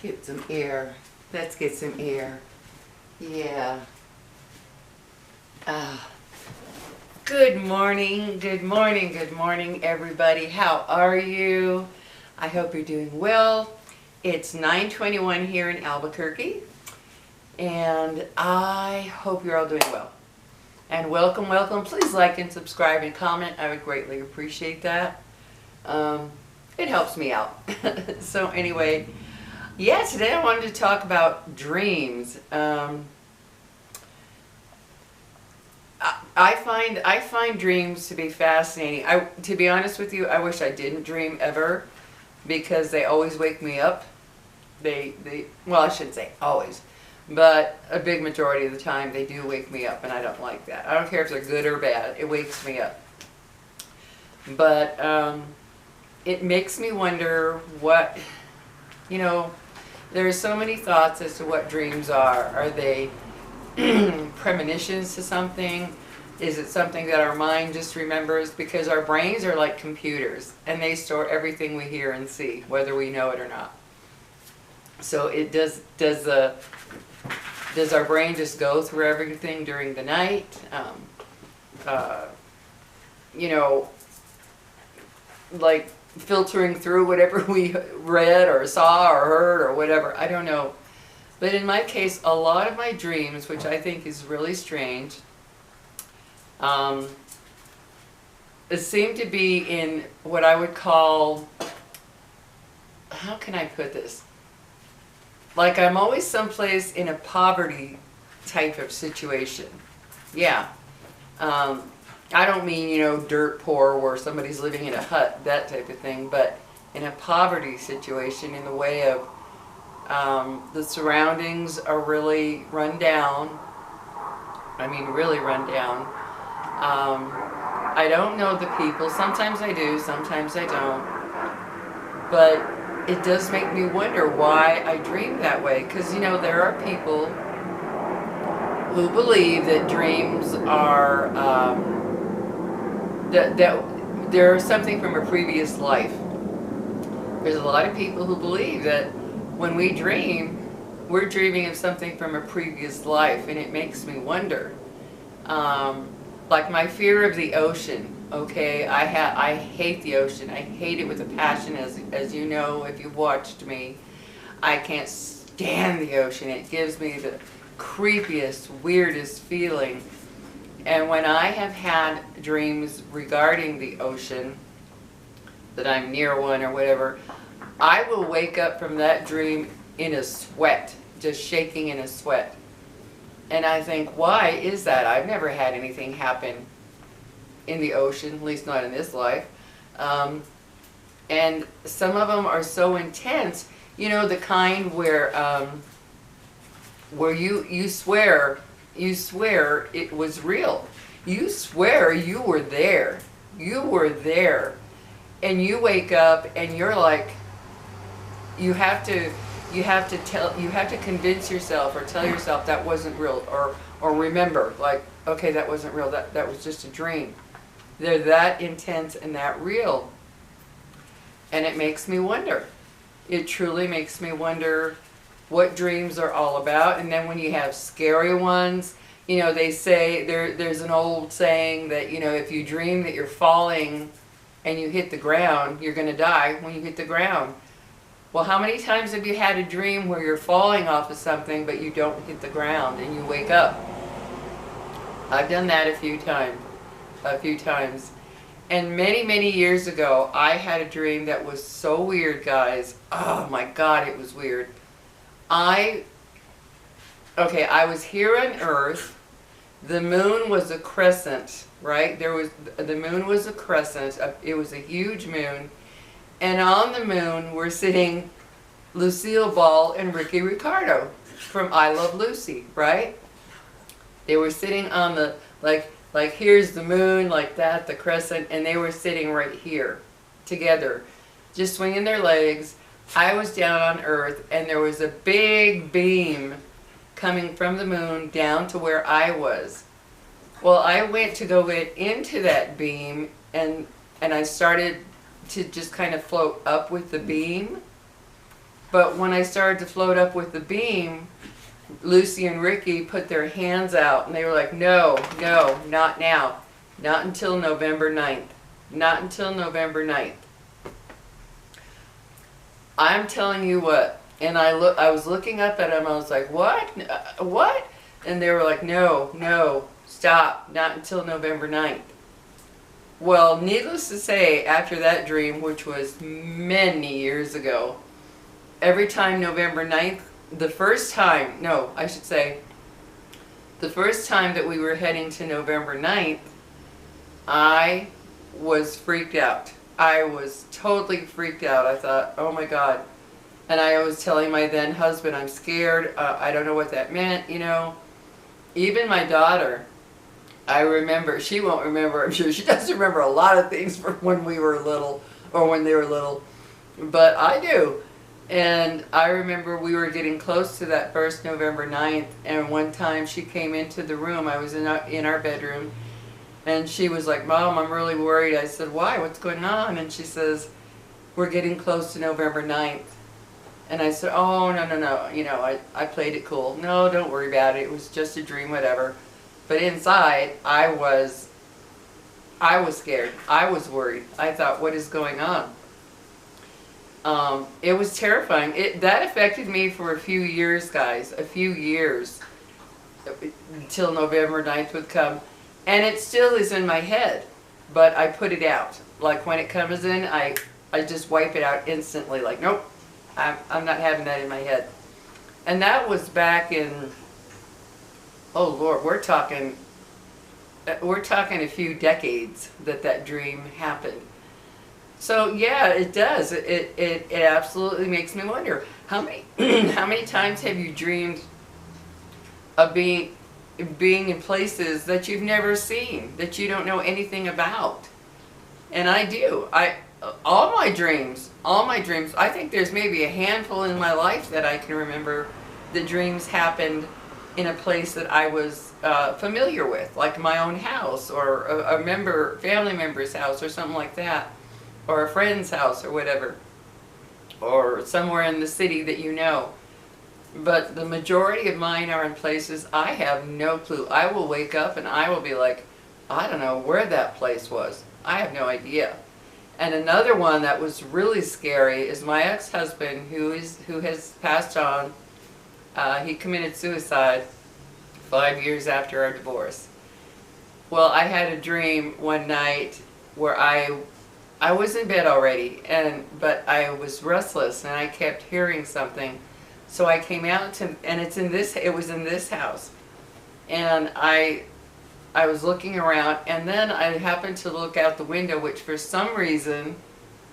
Get some air. Let's get some air. Yeah. Good morning, good morning, good morning, everybody. How are you? I hope you're doing well. It's 9:21 here in Albuquerque, and I hope you're all doing well. And welcome, welcome. Please like and subscribe and comment. I would greatly appreciate that. It helps me out. So anyway, yeah, today I wanted to talk about dreams. I find dreams to be fascinating. To be honest with you, I wish I didn't dream ever, because they always wake me up. Well, I shouldn't say always, but a big majority of the time they do wake me up, and I don't like that. I don't care if they're good or bad. It wakes me up. But it makes me wonder what, there are so many thoughts as to what dreams are. Are they premonitions to something? Is it something that our mind just remembers? Because our brains are like computers, and they store everything we hear and see, whether we know it or not. So it does our brain just go through everything during the night? Like filtering through whatever we read or saw or heard or whatever. I don't know. But in my case, a lot of my dreams, which I think is really strange, it seemed to be in what I would call, how can I put this? Like I'm always someplace in a poverty type of situation. Yeah. I don't mean, dirt poor where somebody's living in a hut, that type of thing, but in a poverty situation in the way of the surroundings are really run down. I mean, really run down. I don't know the people. Sometimes I do, sometimes I don't. But it does make me wonder why I dream that way. Because, there are people who believe that dreams are, that they're something from a previous life. There's a lot of people who believe that when we dream, we're dreaming of something from a previous life, and it makes me wonder. Like my fear of the ocean, okay? I hate the ocean. I hate it with a passion, as you know if you've watched me. I can't stand the ocean. It gives me the creepiest, weirdest feeling. And when I have had dreams regarding the ocean, that I'm near one or whatever, I will wake up from that dream in a sweat, just shaking in a sweat. And I think, why is that? I've never had anything happen in the ocean, at least not in this life. And some of them are so intense, the kind where you swear it was real. You swear you were there. You were there. And you wake up and you're like, you have to convince yourself or tell yourself that wasn't real, or remember, like, okay, that wasn't real, that was just a dream. They're that intense and that real. And it makes me wonder. It truly makes me wonder what dreams are all about. And then when you have scary ones, they say, there's an old saying that, if you dream that you're falling and you hit the ground, you're going to die when you hit the ground. Well, how many times have you had a dream where you're falling off of something but you don't hit the ground and you wake up? I've done that a few times. And many, many years ago, I had a dream that was so weird, guys. Oh my God, it was weird. I was here on Earth. The moon was a crescent, right? The moon was a crescent. It was a huge moon. And on the moon were sitting Lucille Ball and Ricky Ricardo from I Love Lucy, right? They were sitting on the, like here's the moon, like that, the crescent, and they were sitting right here together, just swinging their legs. I was down on Earth, and there was a big beam coming from the moon down to where I was. Well, I went to go into that beam, and I started to just kind of float up with the beam. But when I started to float up with the beam, Lucy and Ricky put their hands out and they were like, no, no, not now. Not until November 9th. Not until November 9th. I'm telling you what. And I was looking up at them. I was like, what? What? And they were like, no, no, stop. Not until November 9th. Well, needless to say, after that dream, which was many years ago, every time November 9th, the first time that we were heading to November 9th, I was freaked out. I was totally freaked out. I thought, oh my God. And I was telling my then husband, I'm scared. I don't know what that meant, you know. Even my daughter, I remember, she won't remember, I'm sure she doesn't remember a lot of things from when we were little, or when they were little, but I do. And I remember we were getting close to that first November 9th, and one time she came into the room, I was in our bedroom, and she was like, Mom, I'm really worried. I said, why? What's going on? And she says, we're getting close to November 9th. And I said, oh, no, no, no, you know, I played it cool. No, don't worry about it. It was just a dream, whatever. But inside, I was scared. I was worried. I thought, what is going on? It was terrifying. That affected me for a few years, guys. A few years. Until November 9th would come. And it still is in my head. But I put it out. Like when it comes in, I just wipe it out instantly. Like, nope. I'm not having that in my head. And that was back in, oh Lord, we're talking a few decades that dream happened. So yeah, it does. It absolutely makes me wonder, how many times have you dreamed of being in places that you've never seen, that you don't know anything about? And I do. All my dreams, I think there's maybe a handful in my life that I can remember the dreams happened in a place that I was familiar with, like my own house, or a family member's house, or something like that, or a friend's house, or whatever, or somewhere in the city that you know. But the majority of mine are in places I have no clue. I will wake up and I will be like, I don't know where that place was. I have no idea. And another one that was really scary is my ex-husband, who has passed on. He committed suicide 5 years after our divorce. Well, I had a dream one night where I was in bed already, but I was restless and I kept hearing something. So I came out and it was in this house. And I was looking around, and then I happened to look out the window, which for some reason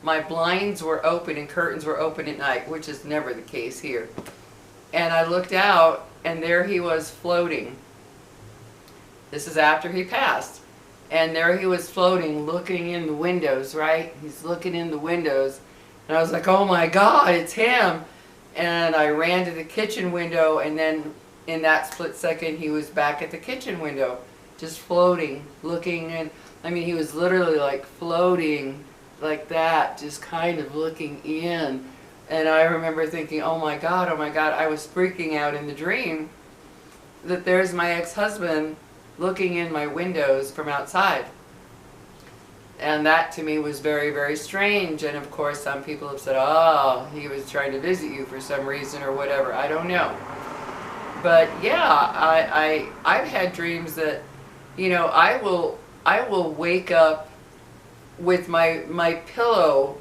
my blinds were open and curtains were open at night, which is never the case here. And I looked out, and there he was floating. This is after he passed. And there he was floating, looking in the windows, right? He's looking in the windows. And I was like, oh my God, it's him. And I ran to the kitchen window, and then in that split second, he was back at the kitchen window, just floating, looking in. I mean, he was literally like floating like that, just kind of looking in. And I remember thinking, oh my God, I was freaking out in the dream that there's my ex-husband looking in my windows from outside. And that to me was very, very strange. And of course, some people have said, oh, he was trying to visit you for some reason or whatever. I don't know. But yeah, I've had dreams that, you know, I will wake up with my pillow.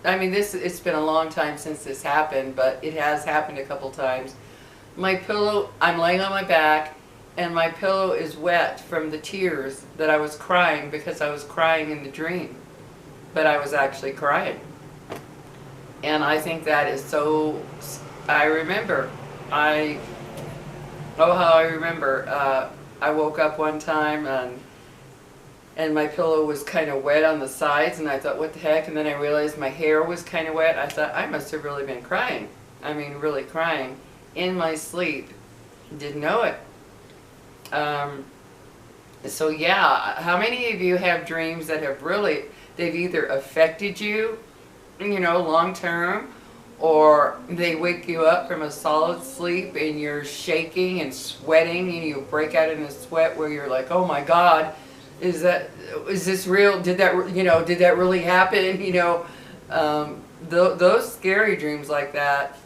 I mean, it's been a long time since this happened, but it has happened a couple times. My pillow, I'm laying on my back, and my pillow is wet from the tears that I was crying, because I was crying in the dream, but I was actually crying. And I think that is so, I remember, how I remember, I woke up one time and my pillow was kind of wet on the sides, and I thought, what the heck? And then I realized my hair was kind of wet. I thought, I must have really been crying. I mean, really crying in my sleep. Didn't know it. So yeah, how many of you have dreams that have really, they've either affected you, you know, long term, or they wake you up from a solid sleep and you're shaking and sweating and you break out in a sweat where you're like, oh my God, is this real? Did that really happen? Those scary dreams like that.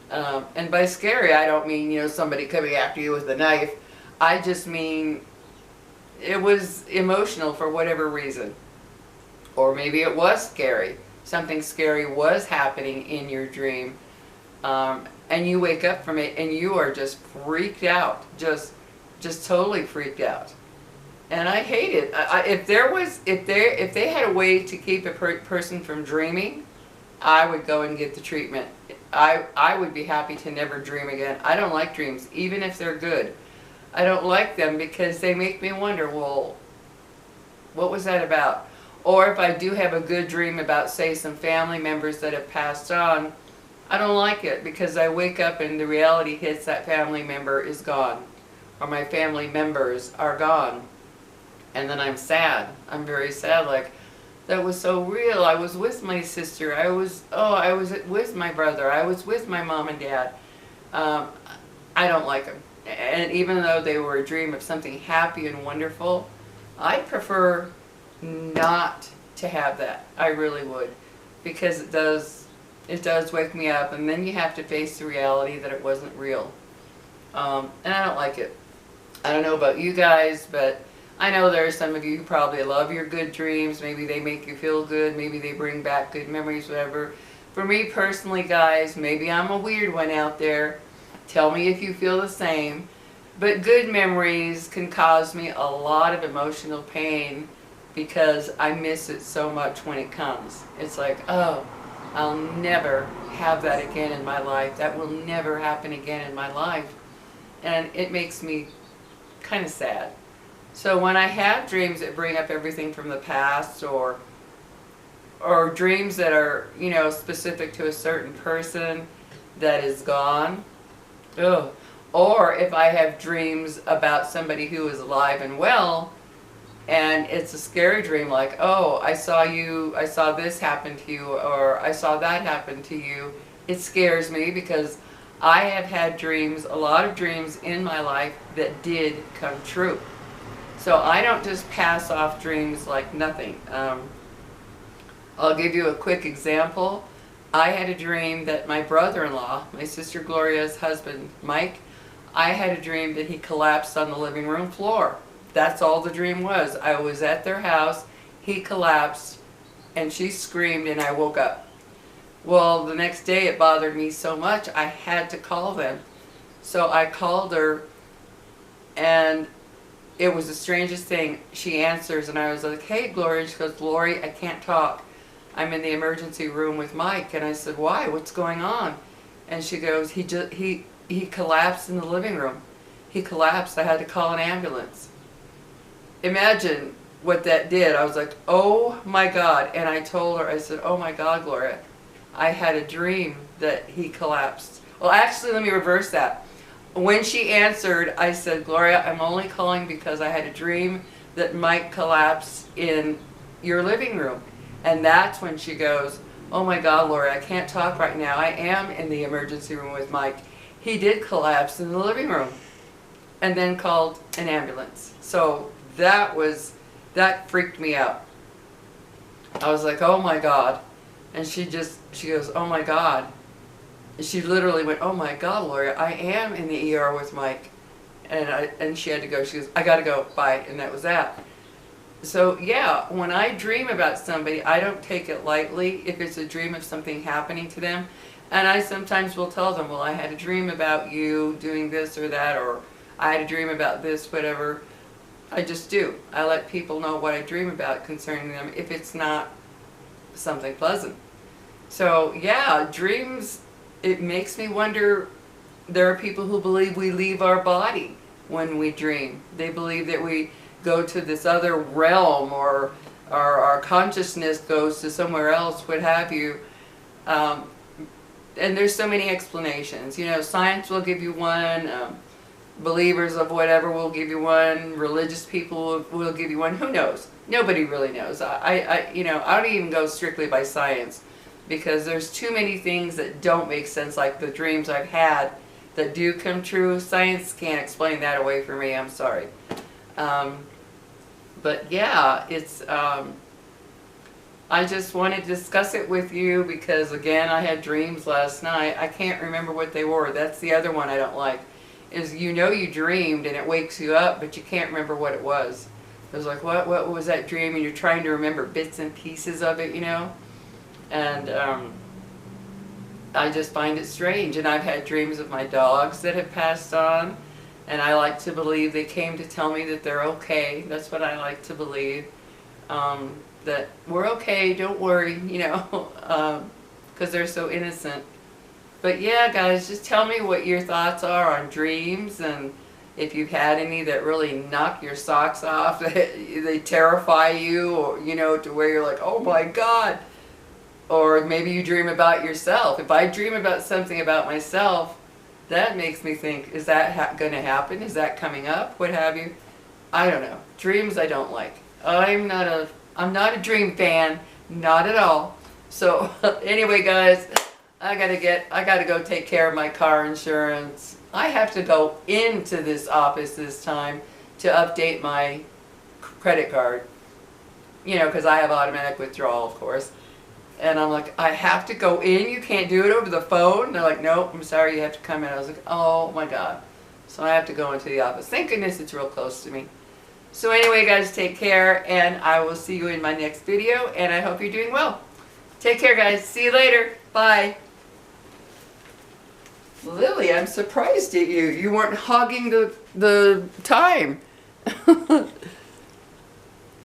And by scary, I don't mean, somebody coming after you with a knife. I just mean it was emotional for whatever reason. Or maybe it was scary. Something scary was happening in your dream. And you wake up from it and you are just freaked out. Just totally freaked out. And I hate it. If they had a way to keep a person from dreaming, I would go and get the treatment. I would be happy to never dream again. I don't like dreams, even if they're good. I don't like them because they make me wonder, well, what was that about? Or if I do have a good dream about, say, some family members that have passed on, I don't like it because I wake up and the reality hits that family member is gone. Or my family members are gone. And then I'm sad. I'm very sad, like, that was so real. I was with my sister. I was with my brother. I was with my mom and dad. I don't like them. And even though they were a dream of something happy and wonderful, I prefer not to have that. I really would. Because it does wake me up, and then you have to face the reality that it wasn't real. And I don't like it. I don't know about you guys, but I know there are some of you who probably love your good dreams. Maybe they make you feel good. Maybe they bring back good memories, whatever. For me personally, guys, maybe I'm a weird one out there. Tell me if you feel the same. But good memories can cause me a lot of emotional pain because I miss it so much when it comes. It's like, oh, I'll never have that again in my life. That will never happen again in my life. And it makes me kind of sad. So when I have dreams that bring up everything from the past, or dreams that are, specific to a certain person that is gone, ugh. Or if I have dreams about somebody who is alive and well, and it's a scary dream, like, oh, I saw this happen to you, or I saw that happen to you, it scares me because I have had dreams, a lot of dreams in my life that did come true. So I don't just pass off dreams like nothing. I'll give you a quick example. I had a dream that my brother-in-law, my sister Gloria's husband, Mike, I had a dream that he collapsed on the living room floor. That's all the dream was. I was at their house, he collapsed, and she screamed and I woke up. Well, the next day it bothered me so much I had to call them. So I called her, and it was the strangest thing. She answers and I was like, hey Gloria. She goes, Lori, I can't talk. I'm in the emergency room with Mike. And I said, why? What's going on? And she goes, he collapsed in the living room. He collapsed. I had to call an ambulance. Imagine what that did. I was like, oh my God. And I told her, I said, oh my God, Gloria, I had a dream that he collapsed. Well, actually, let me reverse that. When she answered, I said, Gloria, I'm only calling because I had a dream that Mike collapsed in your living room. And that's when she goes, oh my God, Lori, I can't talk right now. I am in the emergency room with Mike. He did collapse in the living room. And then called an ambulance. So that freaked me out. I was like, oh my God. And she goes, oh my God. She literally went, oh my God, Lori, I am in the ER with Mike. And she had to go. She goes, I gotta go, bye. And that was that. So yeah, when I dream about somebody, I don't take it lightly if it's a dream of something happening to them. And I sometimes will tell them, well, I had a dream about you doing this or that, or I had a dream about this, whatever. I just do. I let people know what I dream about concerning them if it's not something pleasant. So yeah, dreams, it makes me wonder, there are people who believe we leave our body when we dream. They believe that we go to this other realm, or our consciousness goes to somewhere else, what have you. And there's so many explanations. Science will give you one, believers of whatever will give you one, religious people will give you one. Who knows? Nobody really knows. I don't even go strictly by science. because there's too many things that don't make sense, like the dreams I've had that do come true. Science can't explain that away from me, I'm sorry. But yeah, it's, I just wanted to discuss it with you because, again, I had dreams last night. I can't remember what they were. That's the other one I don't like, is you know you dreamed and it wakes you up, but you can't remember what it was. It was like, what was that dream? And you're trying to remember bits and pieces of it, you know? And I just find it strange. And I've had dreams of my dogs that have passed on, and I like to believe they came to tell me that they're okay. That's what I like to believe. That we're okay, don't worry, you know, because they're so innocent. But yeah, guys, just tell me what your thoughts are on dreams, and if you've had any that really knock your socks off, they terrify you, or, you know, to where you're like, oh my God. Or maybe you dream about yourself. If I dream about something about myself, that makes me think, is that going to happen? Is that coming up? What have you? I don't know. Dreams I don't like. I'm not a dream fan, not at all. So anyway, guys, I gotta go take care of my car insurance. I have to go into this office this time to update my credit card. You know, because I have automatic withdrawal, of course. And I'm like, I have to go in? You can't do it over the phone? They're like, nope, I'm sorry, you have to come in. I was like, oh my God. So I have to go into the office. Thank goodness it's real close to me. So anyway, guys, take care, and I will see you in my next video, and I hope you're doing well. Take care, guys. See you later. Bye. Lily, I'm surprised at you. You weren't hogging the time.